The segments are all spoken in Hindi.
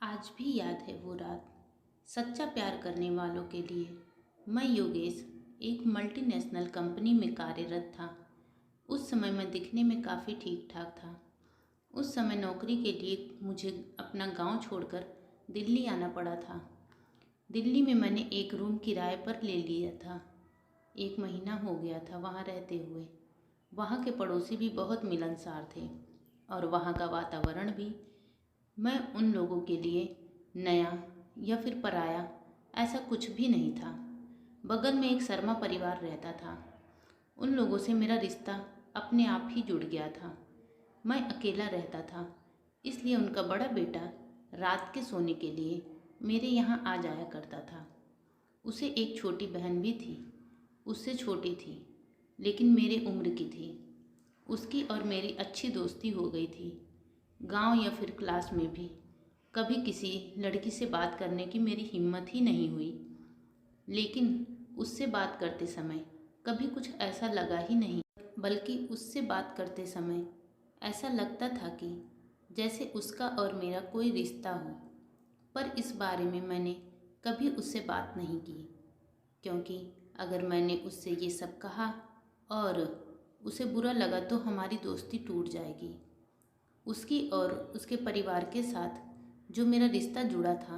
आज भी याद है वो रात। सच्चा प्यार करने वालों के लिए। मैं योगेश एक मल्टीनेशनल कंपनी में कार्यरत था। उस समय मैं दिखने में काफ़ी ठीक ठाक था। उस समय नौकरी के लिए मुझे अपना गांव छोड़कर दिल्ली आना पड़ा था। दिल्ली में मैंने एक रूम किराए पर ले लिया था। 1 महीना हो गया था वहाँ रहते हुए। वहाँ के पड़ोसी भी बहुत मिलनसार थे और वहाँ का वातावरण भी। मैं उन लोगों के लिए नया या फिर पराया ऐसा कुछ भी नहीं था। बगल में एक शर्मा परिवार रहता था। उन लोगों से मेरा रिश्ता अपने आप ही जुड़ गया था। मैं अकेला रहता था, इसलिए उनका बड़ा बेटा रात के सोने के लिए मेरे यहाँ आ जाया करता था। उसे एक छोटी बहन भी थी, उससे छोटी थी लेकिन मेरे उम्र की थी। उसकी और मेरी अच्छी दोस्ती हो गई थी। गांव या फिर क्लास में भी कभी किसी लड़की से बात करने की मेरी हिम्मत ही नहीं हुई, लेकिन उससे बात करते समय कभी कुछ ऐसा लगा ही नहीं, बल्कि उससे बात करते समय ऐसा लगता था कि जैसे उसका और मेरा कोई रिश्ता हो। पर इस बारे में मैंने कभी उससे बात नहीं की, क्योंकि अगर मैंने उससे ये सब कहा और उसे बुरा लगा तो हमारी दोस्ती टूट जाएगी। उसकी और उसके परिवार के साथ जो मेरा रिश्ता जुड़ा था,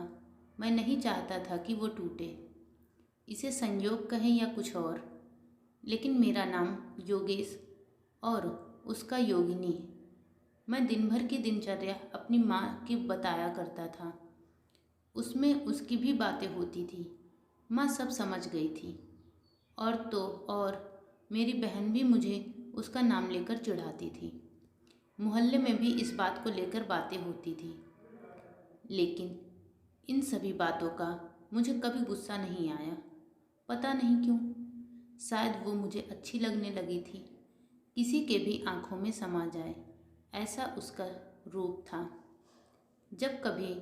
मैं नहीं चाहता था कि वो टूटे। इसे संयोग कहें या कुछ और, लेकिन मेरा नाम योगेश और उसका योगिनी। मैं दिन भर की दिनचर्या अपनी माँ की बताया करता था। उसमें उसकी भी बातें होती थी। माँ सब समझ गई थी। और तो और मेरी बहन भी मुझे उसका नाम लेकर चिढ़ाती थी। मोहल्ले में भी इस बात को लेकर बातें होती थी, लेकिन इन सभी बातों का मुझे कभी गुस्सा नहीं आया। पता नहीं क्यों, शायद वो मुझे अच्छी लगने लगी थी। किसी के भी आंखों में समा जाए, ऐसा उसका रूप था। जब कभी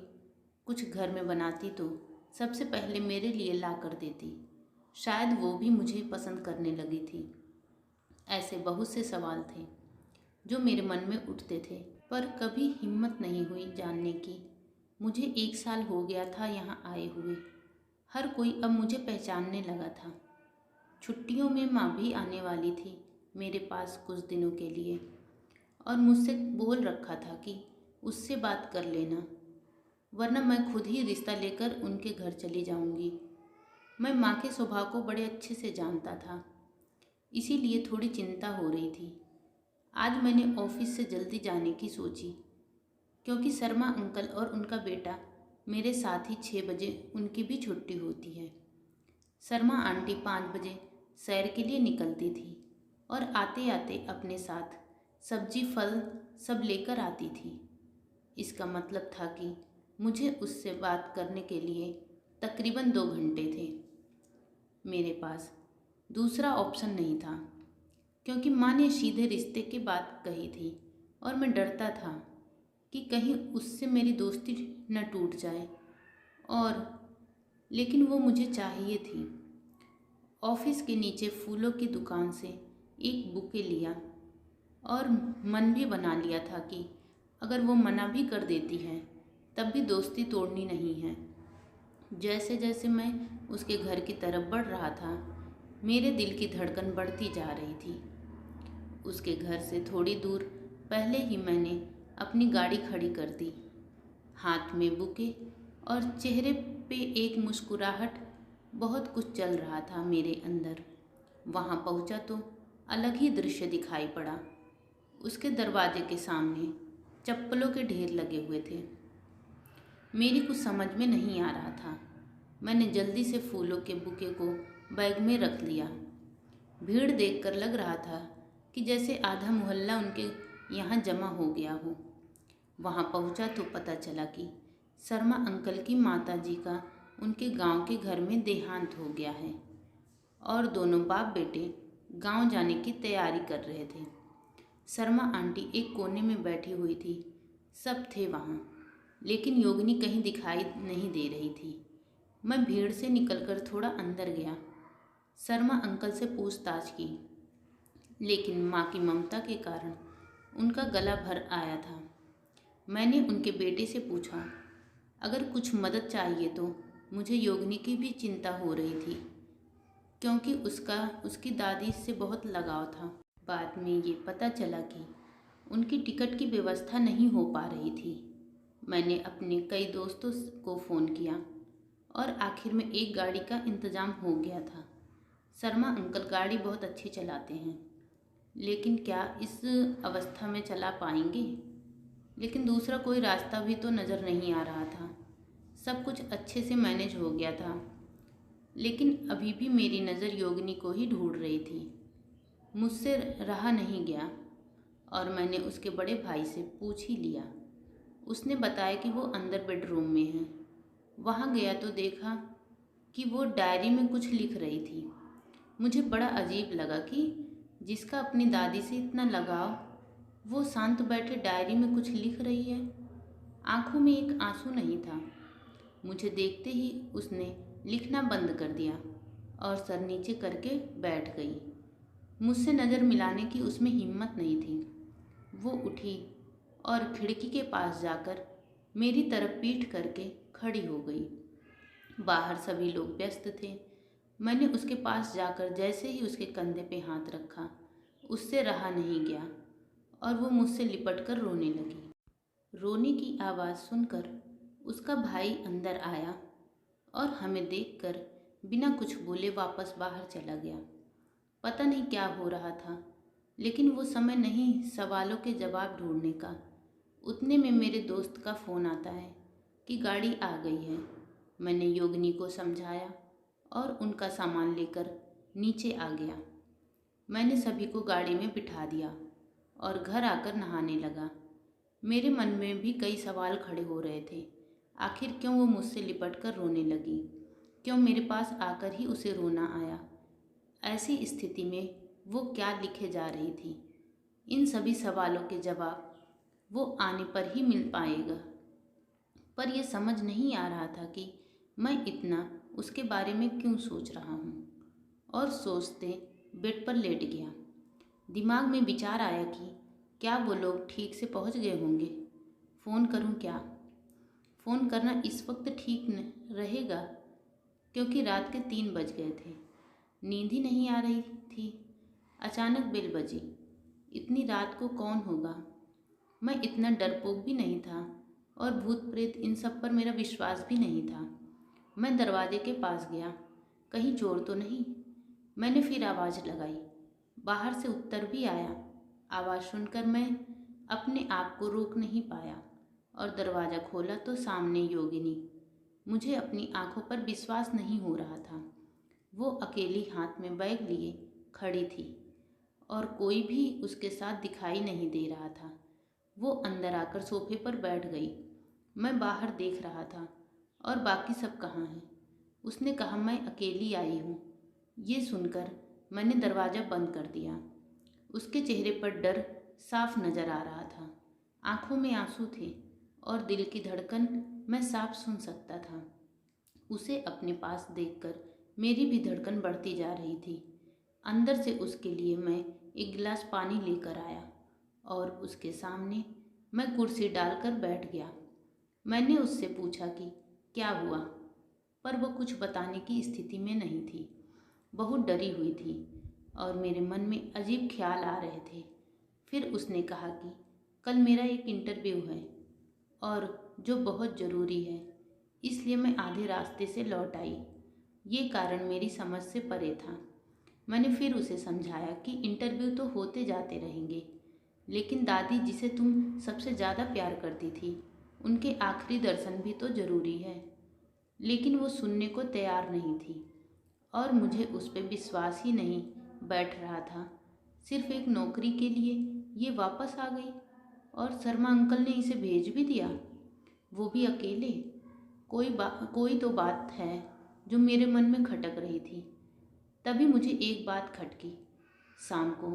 कुछ घर में बनाती तो सबसे पहले मेरे लिए ला कर देती। शायद वो भी मुझे पसंद करने लगी थी। ऐसे बहुत से सवाल थे जो मेरे मन में उठते थे, पर कभी हिम्मत नहीं हुई जानने की। मुझे 1 साल हो गया था यहाँ आए हुए। हर कोई अब मुझे पहचानने लगा था। छुट्टियों में माँ भी आने वाली थी मेरे पास कुछ दिनों के लिए, और मुझसे बोल रखा था कि उससे बात कर लेना, वरना मैं खुद ही रिश्ता लेकर उनके घर चली जाऊंगी। मैं माँ के स्वभाव को बड़े अच्छे से जानता था, इसीलिए थोड़ी चिंता हो रही थी। आज मैंने ऑफिस से जल्दी जाने की सोची, क्योंकि शर्मा अंकल और उनका बेटा मेरे साथ ही 6 बजे उनकी भी छुट्टी होती है। शर्मा आंटी 5 बजे सैर के लिए निकलती थी और आते आते अपने साथ सब्जी फल सब लेकर आती थी। इसका मतलब था कि मुझे उससे बात करने के लिए तकरीबन 2 घंटे थे। मेरे पास दूसरा ऑप्शन नहीं था, क्योंकि माँ ने सीधे रिश्ते की बात कही थी और मैं डरता था कि कहीं उससे मेरी दोस्ती न टूट जाए। और लेकिन वो मुझे चाहिए थी। ऑफिस के नीचे फूलों की दुकान से एक बुके लिया और मन भी बना लिया था कि अगर वो मना भी कर देती है तब भी दोस्ती तोड़नी नहीं है। जैसे जैसे मैं उसके घर की तरफ बढ़ रहा था, मेरे दिल की धड़कन बढ़ती जा रही थी। उसके घर से थोड़ी दूर पहले ही मैंने अपनी गाड़ी खड़ी कर दी। हाथ में बुके और चेहरे पे एक मुस्कुराहट। बहुत कुछ चल रहा था मेरे अंदर। वहाँ पहुँचा तो अलग ही दृश्य दिखाई पड़ा। उसके दरवाजे के सामने चप्पलों के ढेर लगे हुए थे। मेरी कुछ समझ में नहीं आ रहा था। मैंने जल्दी से फूलों के बुके को बैग में रख लिया। भीड़ देखकर लग रहा था कि जैसे आधा मोहल्ला उनके यहाँ जमा हो गया हो। वहाँ पहुँचा तो पता चला कि शर्मा अंकल की माताजी का उनके गांव के घर में देहांत हो गया है और दोनों बाप बेटे गांव जाने की तैयारी कर रहे थे। शर्मा आंटी एक कोने में बैठी हुई थी। सब थे वहाँ, लेकिन योगिनी कहीं दिखाई नहीं दे रही थी। मैं भीड़ से निकलकर थोड़ा अंदर गया। शर्मा अंकल से पूछताछ की, लेकिन माँ की ममता के कारण उनका गला भर आया था। मैंने उनके बेटे से पूछा, अगर कुछ मदद चाहिए तो मुझे योगिनी की भी चिंता हो रही थी, क्योंकि उसकी दादी से बहुत लगाव था। बाद में ये पता चला कि उनकी टिकट की व्यवस्था नहीं हो पा रही थी। मैंने अपने कई दोस्तों को फ़ोन किया और आखिर में एक गाड़ी का इंतज़ाम हो गया था। शर्मा अंकल गाड़ी बहुत अच्छी चलाते हैं, लेकिन क्या इस अवस्था में चला पाएंगे? लेकिन दूसरा कोई रास्ता भी तो नज़र नहीं आ रहा था। सब कुछ अच्छे से मैनेज हो गया था, लेकिन अभी भी मेरी नज़र योगिनी को ही ढूंढ रही थी। मुझसे रहा नहीं गया और मैंने उसके बड़े भाई से पूछ ही लिया। उसने बताया कि वो अंदर बेडरूम में है। वहाँ गया तो देखा कि वो डायरी में कुछ लिख रही थी। मुझे बड़ा अजीब लगा कि जिसका अपनी दादी से इतना लगाव, वो शांत बैठे डायरी में कुछ लिख रही है। आंखों में एक आंसू नहीं था। मुझे देखते ही उसने लिखना बंद कर दिया और सर नीचे करके बैठ गई। मुझसे नज़र मिलाने की उसमें हिम्मत नहीं थी। वो उठी और खिड़की के पास जाकर मेरी तरफ पीठ करके खड़ी हो गई। बाहर सभी लोग व्यस्त थे। मैंने उसके पास जाकर जैसे ही उसके कंधे पे हाथ रखा, उससे रहा नहीं गया और वो मुझसे लिपट कर रोने लगी। रोने की आवाज़ सुनकर उसका भाई अंदर आया और हमें देखकर बिना कुछ बोले वापस बाहर चला गया। पता नहीं क्या हो रहा था, लेकिन वो समय नहीं सवालों के जवाब ढूंढने का। उतने में मेरे दोस्त का फ़ोन आता है कि गाड़ी आ गई है। मैंने योगिनी को समझाया और उनका सामान लेकर नीचे आ गया। मैंने सभी को गाड़ी में बिठा दिया और घर आकर नहाने लगा। मेरे मन में भी कई सवाल खड़े हो रहे थे। आखिर क्यों वो मुझसे लिपट कर रोने लगी? क्यों मेरे पास आकर ही उसे रोना आया? ऐसी स्थिति में वो क्या लिखे जा रही थी? इन सभी सवालों के जवाब वो आने पर ही मिल पाएगा। पर यह समझ नहीं आ रहा था कि मैं इतना उसके बारे में क्यों सोच रहा हूँ। और सोचते बेड पर लेट गया। दिमाग में विचार आया कि क्या वो लोग ठीक से पहुँच गए होंगे? फ़ोन करूँ क्या? फ़ोन करना इस वक्त ठीक न रहेगा, क्योंकि रात के 3 बज गए थे। नींद ही नहीं आ रही थी। अचानक बेल बजी। इतनी रात को कौन होगा? मैं इतना डरपोक भी नहीं था और भूत प्रेत इन सब पर मेरा विश्वास भी नहीं था। मैं दरवाजे के पास गया, कहीं चोर तो नहीं। मैंने फिर आवाज़ लगाई। बाहर से उत्तर भी आया। आवाज़ सुनकर मैं अपने आप को रोक नहीं पाया और दरवाज़ा खोला तो सामने योगिनी। मुझे अपनी आंखों पर विश्वास नहीं हो रहा था। वो अकेली हाथ में बैग लिए खड़ी थी और कोई भी उसके साथ दिखाई नहीं दे रहा था। वो अंदर आकर सोफे पर बैठ गई। मैं बाहर देख रहा था और बाकी सब कहाँ हैं? उसने कहा मैं अकेली आई हूँ। ये सुनकर मैंने दरवाज़ा बंद कर दिया। उसके चेहरे पर डर साफ नज़र आ रहा था। आंखों में आंसू थे और दिल की धड़कन मैं साफ सुन सकता था। उसे अपने पास देखकर मेरी भी धड़कन बढ़ती जा रही थी। अंदर से उसके लिए मैं एक गिलास पानी लेकर आया और उसके सामने मैं कुर्सी डालकर बैठ गया। मैंने उससे पूछा कि क्या हुआ, पर वह कुछ बताने की स्थिति में नहीं थी। बहुत डरी हुई थी और मेरे मन में अजीब ख्याल आ रहे थे। फिर उसने कहा कि कल मेरा एक इंटरव्यू है और जो बहुत ज़रूरी है, इसलिए मैं आधे रास्ते से लौट आई। ये कारण मेरी समझ से परे था। मैंने फिर उसे समझाया कि इंटरव्यू तो होते जाते रहेंगे, लेकिन दादी जिसे तुम सबसे ज़्यादा प्यार करती थी, उनके आखिरी दर्शन भी तो ज़रूरी है। लेकिन वो सुनने को तैयार नहीं थी और मुझे उस पर विश्वास ही नहीं बैठ रहा था। सिर्फ एक नौकरी के लिए ये वापस आ गई और शर्मा अंकल ने इसे भेज भी दिया, वो भी अकेले। कोई तो बात है जो मेरे मन में खटक रही थी। तभी मुझे एक बात खटकी। शाम को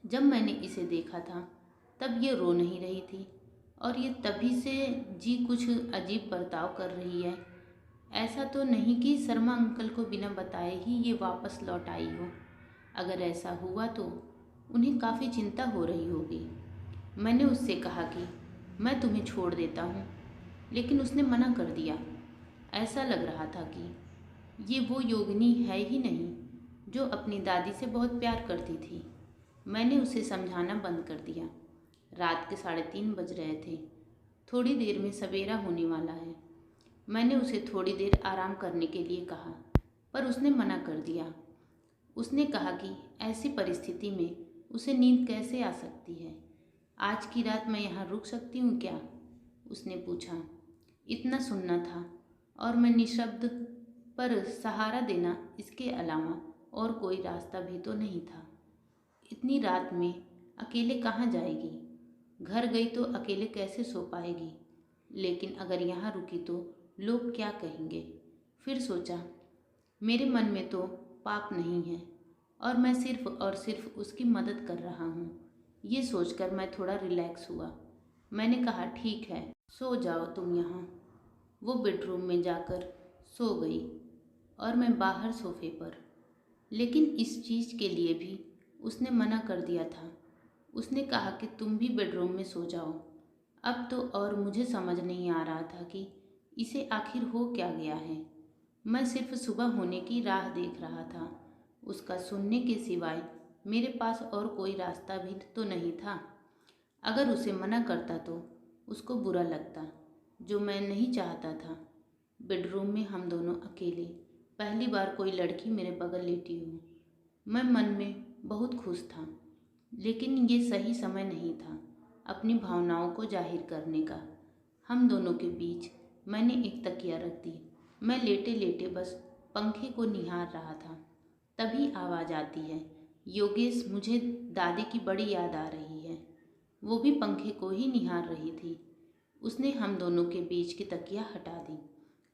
जब मैंने इसे देखा था, तब ये रो नहीं रही थी और ये तभी से जी कुछ अजीब बर्ताव कर रही है। ऐसा तो नहीं कि शर्मा अंकल को बिना बताए ही ये वापस लौट आई हो। अगर ऐसा हुआ तो उन्हें काफ़ी चिंता हो रही होगी। मैंने उससे कहा कि मैं तुम्हें छोड़ देता हूँ, लेकिन उसने मना कर दिया। ऐसा लग रहा था कि ये वो योगिनी है ही नहीं जो अपनी दादी से बहुत प्यार करती थी। मैंने उसे समझाना बंद कर दिया। रात के 3:30 बज रहे थे। थोड़ी देर में सवेरा होने वाला है। मैंने उसे थोड़ी देर आराम करने के लिए कहा, पर उसने मना कर दिया। उसने कहा कि ऐसी परिस्थिति में उसे नींद कैसे आ सकती है। आज की रात मैं यहाँ रुक सकती हूँ क्या? उसने पूछा। इतना सुनना था और मैं निशब्द, पर सहारा देना इसके अलावा और कोई रास्ता भी तो नहीं था। इतनी रात में अकेले कहाँ जाएगी? घर गई तो अकेले कैसे सो पाएगी? लेकिन अगर यहाँ रुकी तो लोग क्या कहेंगे? फिर सोचा, मेरे मन में तो पाप नहीं है और मैं सिर्फ और सिर्फ उसकी मदद कर रहा हूँ। ये सोचकर मैं थोड़ा रिलैक्स हुआ। मैंने कहा, ठीक है, सो जाओ तुम यहाँ। वो बेडरूम में जाकर सो गई और मैं बाहर सोफे पर। लेकिन इस चीज़ के लिए भी उसने मना कर दिया था। उसने कहा कि तुम भी बेडरूम में सो जाओ। अब तो और मुझे समझ नहीं आ रहा था कि इसे आखिर हो क्या गया है। मैं सिर्फ सुबह होने की राह देख रहा था। उसका सुनने के सिवाय मेरे पास और कोई रास्ता भी तो नहीं था। अगर उसे मना करता तो उसको बुरा लगता, जो मैं नहीं चाहता था। बेडरूम में हम दोनों अकेले, पहली बार कोई लड़की मेरे बगल लेटी हो। मैं मन में बहुत खुश था, लेकिन ये सही समय नहीं था अपनी भावनाओं को जाहिर करने का। हम दोनों के बीच मैंने एक तकिया रख दी। मैं लेटे लेटे बस पंखे को निहार रहा था। तभी आवाज़ आती है, योगेश, मुझे दादी की बड़ी याद आ रही है। वो भी पंखे को ही निहार रही थी। उसने हम दोनों के बीच की तकिया हटा दी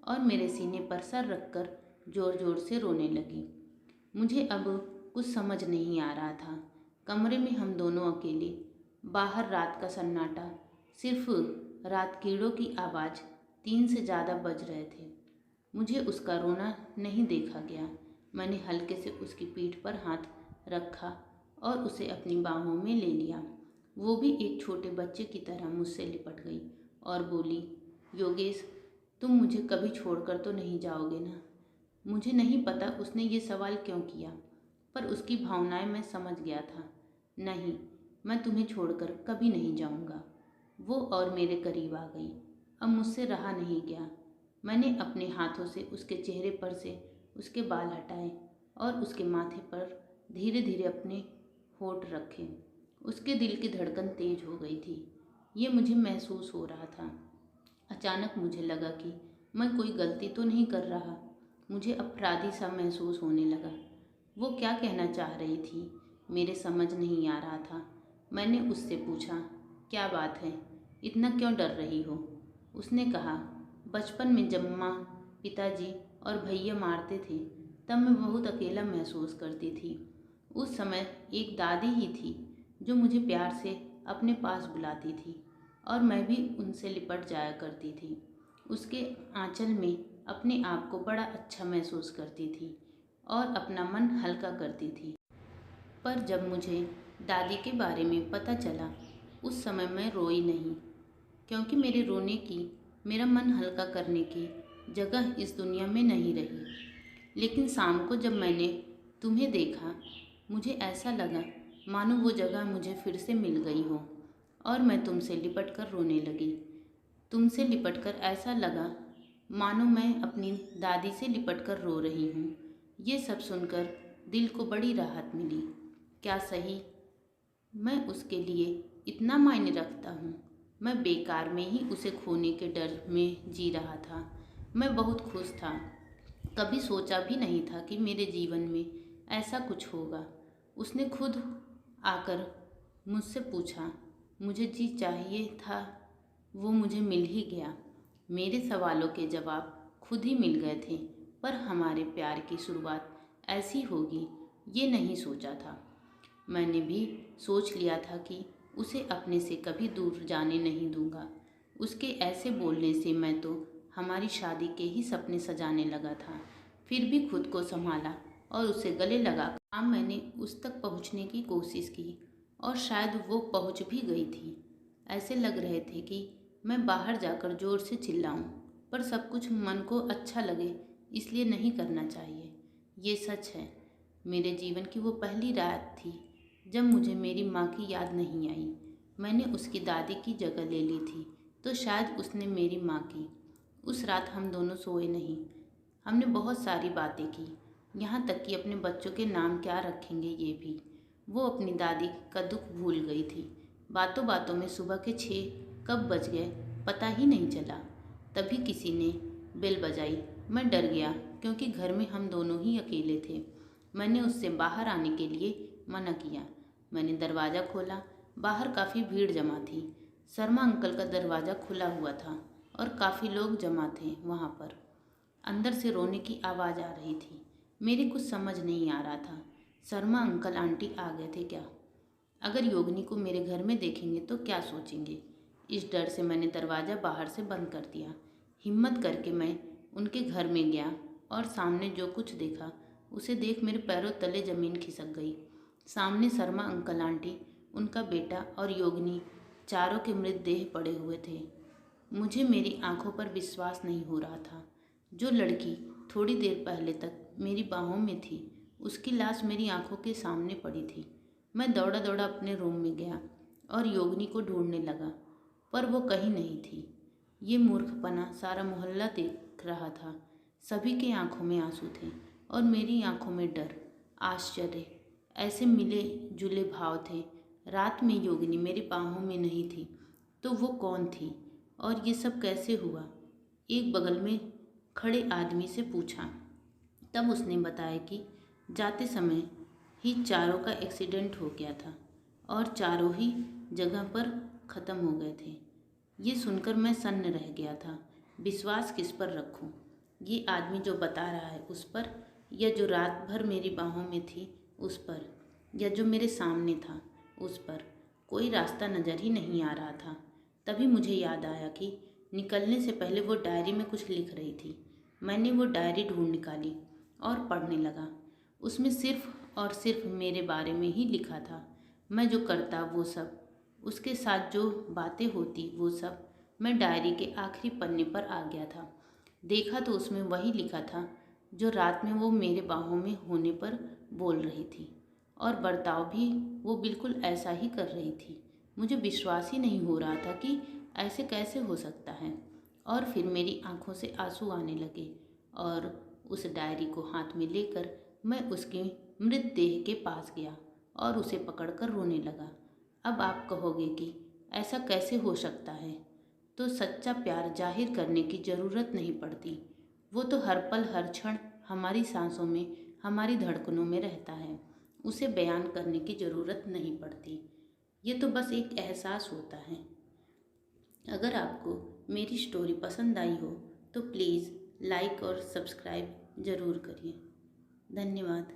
और मेरे सीने पर सर रखकर ज़ोर ज़ोर से रोने लगी। मुझे अब कुछ समझ नहीं आ रहा था। कमरे में हम दोनों अकेले, बाहर रात का सन्नाटा, सिर्फ रात कीड़ों की आवाज़ 3 से ज़्यादा बज रहे थे। मुझे उसका रोना नहीं देखा गया। मैंने हल्के से उसकी पीठ पर हाथ रखा और उसे अपनी बाहों में ले लिया। वो भी एक छोटे बच्चे की तरह मुझसे लिपट गई और बोली, योगेश, तुम मुझे कभी छोड़कर तो नहीं जाओगे ना? मुझे नहीं पता उसने ये सवाल क्यों किया, पर उसकी भावनाएं मैं समझ गया था। नहीं, मैं तुम्हें छोड़कर कभी नहीं जाऊंगा। वो और मेरे करीब आ गई। अब मुझसे रहा नहीं गया। मैंने अपने हाथों से उसके चेहरे पर से उसके बाल हटाए और उसके माथे पर धीरे धीरे अपने होठ रखे। उसके दिल की धड़कन तेज हो गई थी। ये मुझे महसूस हो रहा था। अचानक मुझे लगा कि मैं कोई गलती तो नहीं कर रहा। मुझे अपराधी सा महसूस होने लगा। वो क्या कहना चाह रही थी, मेरे समझ नहीं आ रहा था। मैंने उससे पूछा, क्या बात है, इतना क्यों डर रही हो? उसने कहा, बचपन में जब माँ, पिताजी और भैया मारते थे तब मैं बहुत अकेला महसूस करती थी। उस समय एक दादी ही थी जो मुझे प्यार से अपने पास बुलाती थी और मैं भी उनसे लिपट जाया करती थी। उसके आंचल में अपने आप को बड़ा अच्छा महसूस करती थी और अपना मन हल्का करती थी। पर जब मुझे दादी के बारे में पता चला, उस समय मैं रोई नहीं, क्योंकि मेरे रोने की, मेरा मन हल्का करने की जगह इस दुनिया में नहीं रही। लेकिन शाम को जब मैंने तुम्हें देखा, मुझे ऐसा लगा मानो वो जगह मुझे फिर से मिल गई हो और मैं तुमसे लिपट कर रोने लगी। तुमसे लिपट कर ऐसा लगा मानो मैं अपनी दादी से लिपट कर रो रही हूँ। ये सब सुनकर दिल को बड़ी राहत मिली। क्या सही मैं उसके लिए इतना मायने रखता हूँ? मैं बेकार में ही उसे खोने के डर में जी रहा था। मैं बहुत खुश था। कभी सोचा भी नहीं था कि मेरे जीवन में ऐसा कुछ होगा। उसने खुद आकर मुझसे पूछा, मुझे जी चाहिए था, वो मुझे मिल ही गया। मेरे सवालों के जवाब खुद ही मिल गए थे, पर हमारे प्यार की शुरुआत ऐसी होगी ये नहीं सोचा था। मैंने भी सोच लिया था कि उसे अपने से कभी दूर जाने नहीं दूंगा। उसके ऐसे बोलने से मैं तो हमारी शादी के ही सपने सजाने लगा था। फिर भी खुद को संभाला और उसे गले लगा। मैंने उस तक पहुंचने की कोशिश की और शायद वो पहुंच भी गई थी। ऐसे लग रहे थे कि मैं बाहर जाकर ज़ोर से चिल्लाऊं, पर सब कुछ मन को अच्छा लगे इसलिए नहीं करना चाहिए। ये सच है, मेरे जीवन की वो पहली रात थी जब मुझे मेरी माँ की याद नहीं आई। मैंने उसकी दादी की जगह ले ली थी, तो शायद उसने मेरी माँ की। उस रात हम दोनों सोए नहीं। हमने बहुत सारी बातें की, यहाँ तक कि अपने बच्चों के नाम क्या रखेंगे ये भी। वो अपनी दादी का दुख भूल गई थी। बातों बातों में सुबह के 6 कब बज गए पता ही नहीं चला। तभी किसी ने बेल बजाई। मैं डर गया क्योंकि घर में हम दोनों ही अकेले थे। मैंने उससे बाहर आने के लिए मना किया। मैंने दरवाज़ा खोला। बाहर काफ़ी भीड़ जमा थी। शर्मा अंकल का दरवाज़ा खुला हुआ था और काफ़ी लोग जमा थे वहाँ पर। अंदर से रोने की आवाज़ आ रही थी। मेरे कुछ समझ नहीं आ रहा था। शर्मा अंकल आंटी आ गए थे क्या? अगर योगिनी को मेरे घर में देखेंगे तो क्या सोचेंगे? इस डर से मैंने दरवाज़ा बाहर से बंद कर दिया। हिम्मत करके मैं उनके घर में गया और सामने जो कुछ देखा उसे देख मेरे पैरों तले ज़मीन खिसक गई। सामने शर्मा अंकल आंटी, उनका बेटा और योगिनी, चारों के मृतदेह पड़े हुए थे। मुझे मेरी आंखों पर विश्वास नहीं हो रहा था। जो लड़की थोड़ी देर पहले तक मेरी बाहों में थी, उसकी लाश मेरी आंखों के सामने पड़ी थी। मैं दौड़ा दौड़ा अपने रूम में गया और योगिनी को ढूंढने लगा, पर वो कहीं नहीं थी। ये मूर्खपना सारा मोहल्ला देख रहा था। सभी के आंखों में आंसू थे और मेरी आंखों में डर, आश्चर्य, ऐसे मिले जुले भाव थे। रात में योगिनी मेरी बाहों में नहीं थी, तो वो कौन थी और ये सब कैसे हुआ? एक बगल में खड़े आदमी से पूछा। तब उसने बताया कि जाते समय ही चारों का एक्सीडेंट हो गया था और चारों ही जगह पर ख़त्म हो गए थे। ये सुनकर मैं सन्न रह गया था। विश्वास किस पर रखूं? ये आदमी जो बता रहा है उस पर, या जो रात भर मेरी बाहों में थी उस पर, या जो मेरे सामने था उस पर? कोई रास्ता नज़र ही नहीं आ रहा था। तभी मुझे याद आया कि निकलने से पहले वो डायरी में कुछ लिख रही थी। मैंने वो डायरी ढूंढ निकाली और पढ़ने लगा। उसमें सिर्फ और सिर्फ मेरे बारे में ही लिखा था। मैं जो करता वो सब, उसके साथ जो बातें होती वो सब। मैं डायरी के आखिरी पन्ने पर आ गया था। देखा तो उसमें वही लिखा था जो रात में वो मेरे बाहों में होने पर बोल रही थी, और बर्ताव भी वो बिल्कुल ऐसा ही कर रही थी। मुझे विश्वास ही नहीं हो रहा था कि ऐसे कैसे हो सकता है। और फिर मेरी आंखों से आंसू आने लगे और उस डायरी को हाथ में लेकर मैं उसके मृतदेह के पास गया और उसे पकड़कर रोने लगा। अब आप कहोगे कि ऐसा कैसे हो सकता है, तो सच्चा प्यार जाहिर करने की ज़रूरत नहीं पड़ती। वो तो हर पल हर क्षण हमारी सांसों में, हमारी धड़कनों में रहता है। उसे बयान करने की ज़रूरत नहीं पड़ती। ये तो बस एक एहसास होता है। अगर आपको मेरी स्टोरी पसंद आई हो तो प्लीज़ लाइक और सब्सक्राइब ज़रूर करिए। धन्यवाद।